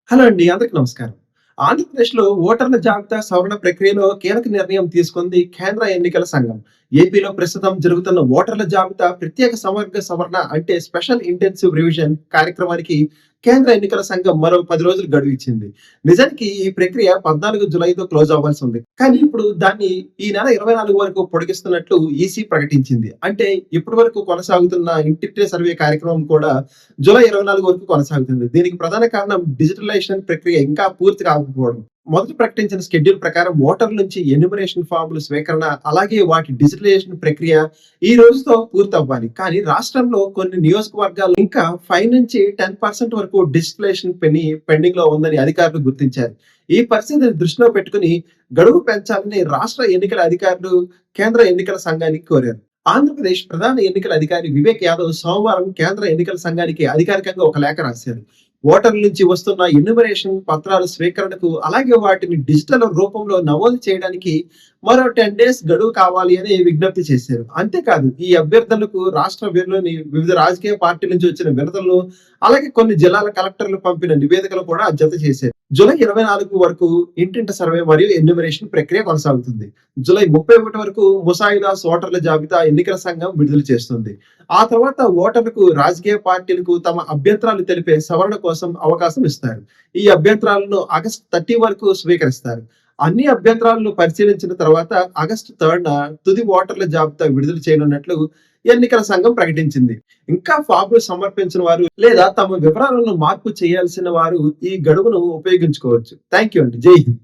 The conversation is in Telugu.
హలో అండి. అందరికి నమస్కారం. ఆంధ్రప్రదేశ్‌లో ఓటర్ల జాబితా సవరణ ప్రక్రియలో కీలక నిర్ణయం తీసుకుంది కేంద్ర ఎన్నికల సంఘం. ఏపీలో ప్రస్తుతం జరుగుతున్న ఓటర్ల జాబితా ప్రత్యేక సమగ్ర సవరణ అంటే స్పెషల్ ఇంటెన్సివ్ రివిజన్ కార్యక్రమానికి కేంద్ర ఎన్నికల సంఘం మరో 10 రోజులు గడువు ఇచ్చింది. నిజానికి ఈ ప్రక్రియ 14 జులైతో క్లోజ్ అవ్వాల్సి ఉంది. కానీ ఇప్పుడు దాన్ని ఈ నెల 24 వరకు పొడిగిస్తున్నట్లు ఈసీ ప్రకటించింది. అంటే ఇప్పటి వరకు కొనసాగుతున్న ఇంటింటి సర్వే కార్యక్రమం కూడా జూలై 24 వరకు కొనసాగుతుంది. దీనికి ప్రధాన కారణం డిజిటలైజేషన్ ప్రక్రియ ఇంకా పూర్తి కాకపోవడం. మొదట ప్రకటించిన షెడ్యూల్ ప్రకారం ఓటర్ల నుంచి ఎన్యుమరేషన్ ఫార్ముల స్వీకరణ, అలాగే వాటి డిజిటలైజేషన్ ప్రక్రియ ఈ రోజుతో పూర్తవ్వాలి. కానీ రాష్ట్రంలో కొన్ని నియోజకవర్గాల్లో ఇంకా 5-10% వరకు డిజిటలైజేషన్ పని పెండింగ్ లో ఉందని అధికారులు గుర్తించారు. ఈ పరిస్థితిని దృష్టిలో పెట్టుకుని గడువు పెంచాలని రాష్ట్ర ఎన్నికల అధికారులు కేంద్ర ఎన్నికల సంఘానికి కోరారు. ఆంధ్రప్రదేశ్ ప్రధాన ఎన్నికల అధికారి వివేక్ యాదవ్ సోమవారం కేంద్ర ఎన్నికల సంఘానికి అధికారికంగా ఒక లేఖ రాశారు. ఓటర్ల నుంచి వస్తున్న ఎన్యుమరేషన్ పత్రాల స్వీకరణకు, అలాగే వాటిని డిజిటల్ రూపంలో నమోదు చేయడానికి మరో 10 డేస్ గడువు కావాలి అని విజ్ఞప్తి చేశారు. అంతేకాదు ఈ అభ్యర్థనలకు రాష్ట్ర లోని వివిధ రాజకీయ పార్టీల నుంచి వచ్చిన వినతులను, అలాగే కొన్ని జిల్లాల కలెక్టర్లు పంపిన నివేదికలు కూడా జత చేశారు. జూలై 24 వరకు ఇంటింటి సర్వే మరియు ఎన్యుమరేషన్ ప్రక్రియ కొనసాగుతుంది. జూలై 31 వరకు ముసాయిదాస్ ఓటర్ల జాబితా ఎన్నికల సంఘం విడుదల చేస్తుంది. ఆ తర్వాత ఓటర్లకు, రాజకీయ పార్టీలకు తమ అభ్యంతరాలు తెలిపే సవరణ కోసం అవకాశం ఇస్తారు. ఈ అభ్యంతరాలను ఆగస్టు 30 వరకు స్వీకరిస్తారు. అన్ని అభ్యంతరాలను పరిశీలించిన తర్వాత ఆగస్టు 3న తుది ఓటర్ల జాబితా విడుదల చేయనున్నట్లు ఎన్నికల సంఘం ప్రకటించింది. ఇంకా ఫామ్‌లు సమర్పించిన వారు లేదా తమ వివరాలను మార్పు చేయాల్సిన వారు ఈ గడువును ఉపయోగించుకోవచ్చు. థాంక్ యూ అండి. జై హింద్.